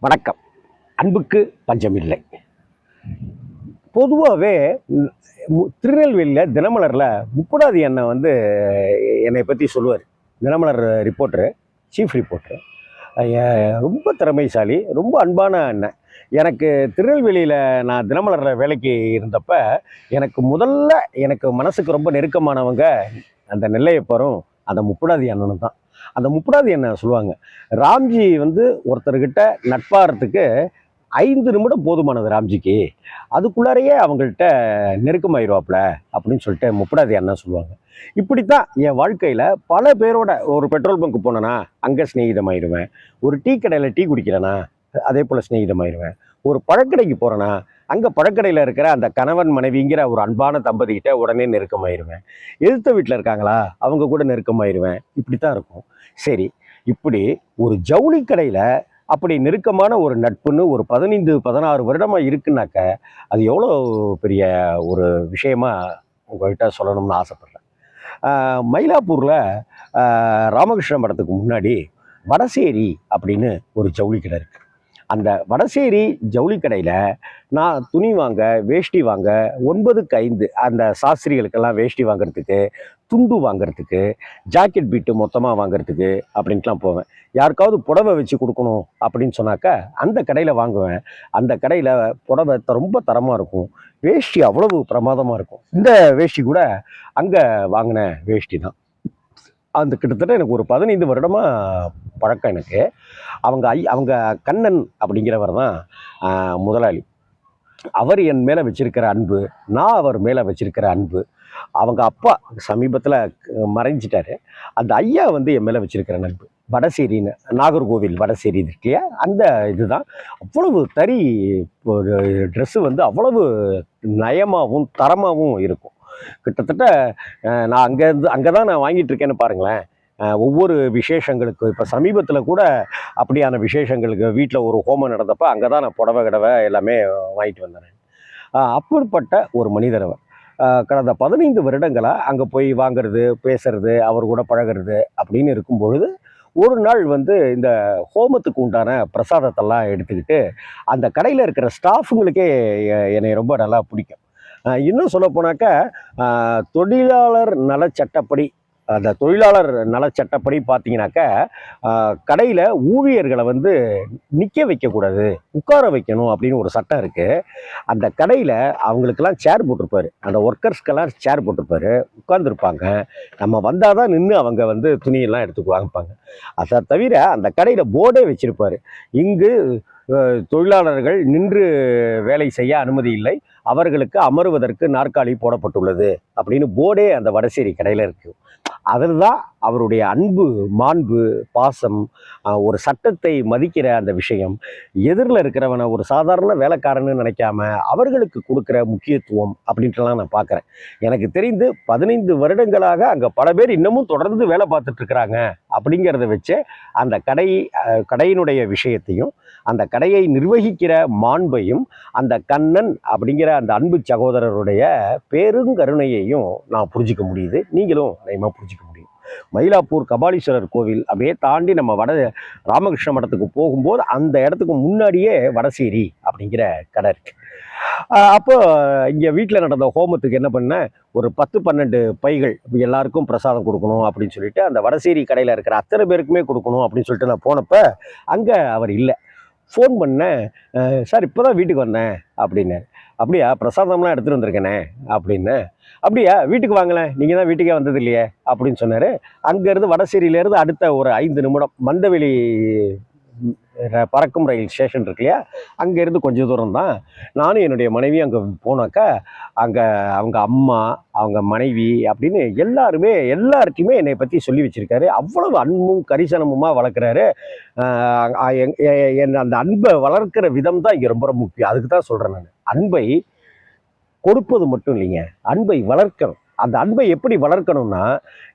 வணக்கம். அன்புக்கு பஞ்சமில்லை. பொதுவாகவே திருநெல்வேலியில் தினமலரில் முப்படாதி அண்ணன் என்னை பற்றி சொல்லுவார். தினமலர் ரிப்போர்ட்டரு, சீஃப் ரிப்போர்ட்டரு, ரொம்ப திறமைசாலி, ரொம்ப அன்பான அண்ணன். எனக்கு திருநெல்வேலியில் நான் தினமலரில் வேலைக்கு இருந்தப்ப எனக்கு மனசுக்கு ரொம்ப நெருக்கமானவங்க அந்த நெல்லையப்பரும் அந்த முப்படாதி அண்ணனும் தான். அந்த முப்படாதி அண்ணன் சொல்லுவாங்க, ராம்ஜி ஒருத்தர்கிட்ட நட்பாகிறதுக்கு 5 நிமிடம் போதுமானது ராம்ஜிக்கு, அதுக்குள்ளாரையே அவங்கள்ட்ட நெருக்கமாயிருவாப்புல அப்படின்னு சொல்லிட்டு முப்படாதி அண்ணன் சொல்லுவாங்க. இப்படித்தான் என் வாழ்க்கையில் பல பேரோட, ஒரு பெட்ரோல் பங்க் போனேன்னா அங்கே ஸ்நேகிதமாயிருவேன், ஒரு டீ கடையில் டீ குடிக்கிறேன்னா அதே போல் ஸ்நேகிதமாயிருவேன், ஒரு பழக்கடைக்கு போகிறேன்னா அங்கே பழக்கடையில் இருக்கிற அந்த கணவன் மனைவிங்கிற ஒரு அன்பான தம்பதிக்கிட்ட உடனே நெருக்கமாயிருவேன். எதிர்த்த வீட்டில் இருக்காங்களா அவங்க கூட நெருக்கமாயிருவேன். இப்படி தான் இருக்கும். சரி, இப்படி ஒரு ஜவுளி கடையில் அப்படி நெருக்கமான ஒரு நட்புன்னு ஒரு 15-16 வருடமாக இருக்குன்னாக்க அது எவ்வளோ பெரிய ஒரு விஷயமா உங்கள்கிட்ட சொல்லணும்னு ஆசைப்பட்றேன். மயிலாப்பூரில் ராமகிருஷ்ண மடத்துக்கு முன்னாடி வடசேரி அப்படின்னு ஒரு ஜவுளி கடை இருக்குது. அந்த வடசேரி ஜவுளி கடையில் நான் துணி வாங்க, வேஷ்டி வாங்க 9க்கு 5 அந்த சாஸ்திரிகளுக்கெல்லாம் வேஷ்டி வாங்கிறதுக்கு, துண்டு வாங்கிறதுக்கு, ஜாக்கெட் பீட்டு மொத்தமாக வாங்கிறதுக்கு அப்படின்ட்டுலாம் போவேன். யாருக்காவது புடவை வச்சு கொடுக்கணும் அப்படின்னு சொன்னாக்கா அந்த கடையில் வாங்குவேன். அந்த கடையில் புடவை ரொம்ப தரமாக இருக்கும், வேஷ்டி அவ்வளவு பிரமாதமாக இருக்கும். இந்த வேஷ்டி கூட அங்கே வாங்கின வேஷ்டி தான். அந்த கிட்டத்தட்ட எனக்கு ஒரு 15 வருடமாக பழக்கம் எனக்கு. அவங்க கண்ணன் அப்படிங்கிறவர் தான் முதலாளி. அவர் என் மேலே வச்சிருக்கிற அன்பு, நான் அவர் மேலே வச்சிருக்கிற அன்பு, அவங்க அப்பா சமீபத்தில் மறைஞ்சிட்டாரு, அந்த ஐயா என் மேலே வச்சிருக்கிற நட்பு. வடசேரின்னு, நாகர்கோவில் வடசேரி இருக்கியா, அந்த இதுதான். அவ்வளவு தறி ட்ரெஸ்ஸு அவ்வளவு நயமாகவும் தரமாகவும் இருக்கும். கிட்டத்தட்ட நான் அங்கே தான் நான் வாங்கிட்டு இருக்கேன்னு பாருங்களேன். ஒவ்வொரு விசேஷங்களுக்கு, இப்போ சமீபத்தில் கூட அப்படியான விசேஷங்களுக்கு வீட்டில் ஒரு ஹோமம் நடந்தப்போ அங்கே தான் நான் புடவை கடவை எல்லாமே வாங்கிட்டு வந்தேன். அப்படிப்பட்ட ஒரு மனிதர் அவர். கடந்த 15 வருடங்களாக அங்கே போய் வாங்கிறது, பேசுறது, அவர் கூட பழகிறது அப்படின்னு இருக்கும் பொழுது ஒரு நாள் இந்த ஹோமத்துக்கு உண்டான பிரசாதத்தெல்லாம் எடுத்துக்கிட்டு அந்த கடையில் இருக்கிற ஸ்டாஃபுங்களுக்கே என்னை ரொம்ப நல்லா பிடிக்கும். இன்னும் சொல்ல போனாக்கா தொழிலாளர் நலச்சட்டப்படி, அந்த தொழிலாளர் நலச்சட்டப்படி பார்த்தீங்கன்னாக்கா கடையில் ஊழியர்களை நிற்க வைக்கக்கூடாது, உட்கார வைக்கணும் அப்படின்னு ஒரு சட்டம் இருக்குது. அந்த கடையில் அவங்களுக்கெல்லாம் சேர் போட்டிருப்பாரு, அந்த ஒர்க்கர்ஸ்க்கெல்லாம் சேர் போட்டிருப்பாரு, உட்கார்ந்துருப்பாங்க. நம்ம வந்தால் தான் நின்று அவங்க துணியெல்லாம் எடுத்து வாங்கிப்பாங்க. அதை தவிர அந்த கடையில் போர்டே வச்சுருப்பார், இங்கு தொழிலாளர்கள் நின்று வேலை செய்ய அனுமதி இல்லை, அவர்களுக்கு அமருவதற்கு நாற்காலி போடப்பட்டுள்ளது அப்படின்னு போர்டே அந்த வடசேரி கடையில் இருக்குது. அதில் தான் அவருடைய அன்பு, மாண்பு, பாசம், ஒரு சட்டத்தை மதிக்கிற அந்த விஷயம், எதிரில் இருக்கிறவனை ஒரு சாதாரண வேலைக்காரன்னு நினைக்காம அவர்களுக்கு கொடுக்குற முக்கியத்துவம் அப்படின்ட்டுலாம் நான் பார்க்குறேன். எனக்கு தெரிந்து 15 வருடங்களாக அங்கே பல பேர் இன்னமும் தொடர்ந்து வேலை பார்த்துட்ருக்குறாங்க. அப்படிங்கிறத வச்சு அந்த கடையினுடைய விஷயத்தையும், அந்த கடையை நிர்வகிக்கிற மாண்பையும், அந்த கண்ணன் அப்படிங்கிற அந்த அன்பு சகோதரருடைய பெருங்கருணையையும் நான் புரிஞ்சிக்க முடியுது. நீங்களும் அதிகமாக புரிஞ்சிக்க முடியும். மயிலாப்பூர் கபாலீஸ்வரர் கோவில் அப்படியே தாண்டி நம்ம ராமகிருஷ்ண மடத்துக்கு போகும்போது அந்த இடத்துக்கு முன்னாடியே வடசேரி அப்படிங்கிற கடை இருக்கு. அப்போ இங்கே வீட்டில் நடந்த ஹோமத்துக்கு என்ன பண்ணேன், ஒரு 10-12 பைகள் எல்லாருக்கும் பிரசாதம் கொடுக்கணும் அப்படின்னு சொல்லிட்டு அந்த வடசேரி கடையில் இருக்கிற அத்தனை பேருக்குமே கொடுக்கணும் அப்படின்னு சொல்லிட்டு நான் போனப்போ அங்கே அவர் இல்லை. ஃபோன் பண்ணேன், சார் இப்போ தான் வீட்டுக்கு வந்தேன் அப்படின்னு. அப்படியா, பிரசாதம்லாம் எடுத்துகிட்டு வந்திருக்கேனே அப்படின்னு. அப்படியா, வீட்டுக்கு வாங்கலேன், நீங்கள் தான் வீட்டுக்கே வந்தது இல்லையே அப்படின்னு சொன்னார். அங்கேருந்து வடசேரியிலேருந்து அடுத்த ஒரு 5 நிமிடம் மந்தவெளி பறக்கும் ரயில் ஸ்டேஷன் இருக்கு இல்லையா, அங்கேருந்து கொஞ்சம் தூரம் தான். நானும் என்னுடைய மனைவியும் அங்கே போனாக்கா அங்கே அவங்க அம்மா, அவங்க மனைவி அப்படின்னு எல்லார்ட்டையுமே என்னை பற்றி சொல்லி வச்சுருக்காரு. அவ்வளவு அன்பும் கரிசனமுமாக வளர்க்குறாரு. அந்த அன்பை வளர்க்கிற விதம் தான் இங்கே ரொம்ப ரொம்ப முக்கியம். அதுக்கு தான் சொல்கிறேன் நான், அன்பை கொடுப்பது மட்டும் இல்லைங்க, அன்பை வளர்க்கணும். அந்த அன்பை எப்படி வளர்க்கணும்னா,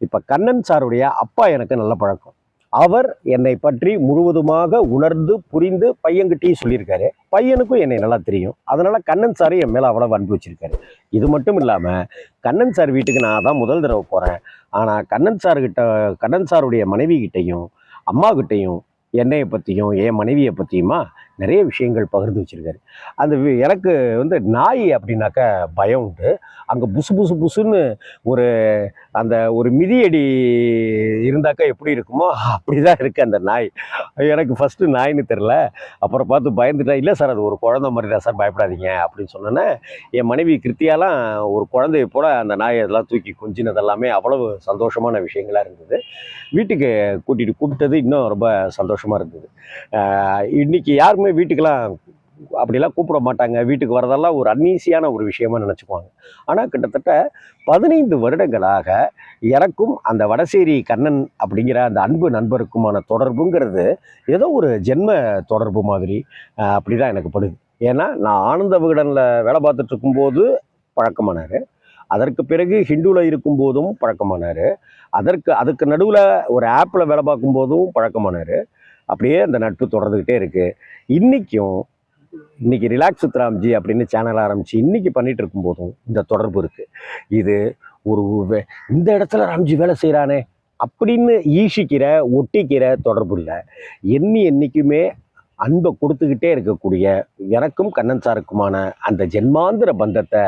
இப்போ கண்ணன் சாருடைய அப்பா எனக்கு நல்ல பழக்கம். அவர் என்னை பற்றி முழுவதுமாக உணர்ந்து புரிந்து பையன்கிட்டையும் சொல்லியிருக்காரு. பையனுக்கும் என்னை நல்லா தெரியும். அதனால் கண்ணன் சார் என் மேலே அவ்வளோ அன்பு வச்சிருக்காரு. இது மட்டும் இல்லாமல் கண்ணன் சார் வீட்டுக்கு நான் தான் முதல் தடவை போகிறேன். ஆனால் கண்ணன் சாருடைய மனைவி கிட்டையும் அம்மா கிட்டையும் என்னையை பற்றியும் என் மனைவியை பற்றியுமா நிறைய விஷயங்கள் பகிர்ந்து வச்சுருக்காரு. எனக்கு வந்து நாய் அப்படின்னாக்கா பயம் உண்டு. அங்கே புசு புசு புசுன்னு ஒரு அந்த ஒரு மிதியடி இருந்தாக்கா எப்படி இருக்குமோ அப்படி தான் இருக்குது அந்த நாய். எனக்கு ஃபஸ்ட்டு நாய்ன்னு தெரில. அப்புறம் பார்த்து பயந்துட்டேன். இல்லை சார் அது ஒரு குழந்தை மாதிரி தான் சார், பயப்படாதீங்க அப்படின்னு சொன்னோன்னே, என் மனைவி கிருத்தியாலாம் ஒரு குழந்தைய போல் அந்த நாயை அதெல்லாம் தூக்கி கொஞ்சினதெல்லாமே அவ்வளவு சந்தோஷமான விஷயங்களாக இருந்தது. வீட்டுக்கு கூப்பிட்டது இன்னும் ரொம்ப சந்தோஷமாக இருந்தது. இன்னைக்கு யாருமே வீட்டுக்கெல்லாம் அப்படிலாம் கூப்பிட மாட்டாங்க. வீட்டுக்கு வரதெல்லாம் ஒரு அன்ஈஸியான ஒரு விஷயமா நினச்சிக்குவாங்க. ஆனால் கிட்டத்தட்ட 15 வருடங்களாக எனக்கும் அந்த வடசேரி கண்ணன் அப்படிங்கிற அந்த அன்பு நண்பருக்குமான தொடர்புங்கிறது ஏதோ ஒரு ஜென்ம தொடர்பு மாதிரி அப்படி தான் எனக்கு படுது. ஏன்னா நான் ஆனந்த விகடனில் வேலை பார்த்துட்டு இருக்கும்போது பழக்கமானார். அதற்கு பிறகு ஹிந்துவில் இருக்கும்போதும் பழக்கமானார். அதுக்கு நடுவில் ஒரு ஆப்பில் வேலை பார்க்கும்போதும் பழக்கமானார். அப்படியே அந்த நட்பு தொடர்ந்துக்கிட்டே இருக்குது. இன்னைக்கு ரிலாக்ஸ் வித் ராம்ஜி அப்படின்னு சேனல் ஆரம்பித்து இன்னைக்கு பண்ணிட்டு இருக்கும்போதும் இந்த தொடர்பு இருக்குது. இது ஒரு இந்த இடத்துல ராம்ஜி வேலை செய்கிறானே அப்படின்னு ஈஷிக்கிற ஒட்டிக்கிற தொடர்பு இல்லை. என்னைக்குமே அன்பை கொடுத்துக்கிட்டே இருக்கக்கூடிய எனக்கும் கண்ணன் சாருக்குமான அந்த ஜென்மாந்திர பந்தத்தை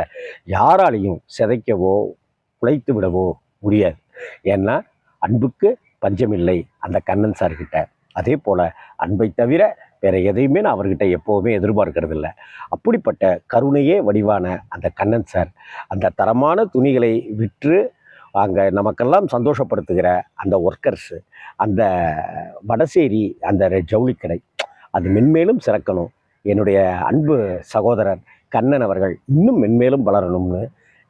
யாராலையும் சிதைக்கவோ குலைத்து விடவோ முடியாது. ஏன்னா அன்புக்கு பஞ்சமில்லை அந்த கண்ணன் சார்கிட்ட. அதே போல் அன்பை தவிர வேற எதையுமே நான் அவர்கிட்ட எப்போவுமே எதிர்பார்க்கறது இல்லை. அப்படிப்பட்ட கருணையே வடிவான அந்த கண்ணன் சார் அந்த தரமான துணிகளை விற்று அங்கே நமக்கெல்லாம் சந்தோஷப்படுத்துகிற அந்த ஒர்க்கர்ஸு, அந்த வடசேரி அந்த ஜவுளிக்கடை அது மென்மேலும் சிறக்கணும். என்னுடைய அன்பு சகோதரர் கண்ணன் அவர்கள் இன்னும் மென்மேலும் வளரணும்னு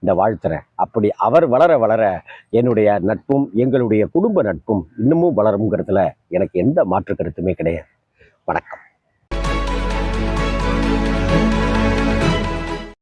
இந்த வாழ்த்துறேன். அப்படி அவர் வளர வளர என்னுடைய நட்பும் எங்களுடைய குடும்ப நட்பும் இன்னமும் வளருங்கிறதுல எனக்கு எந்த மாற்று கருத்துமே கிடையாது. வணக்கம்.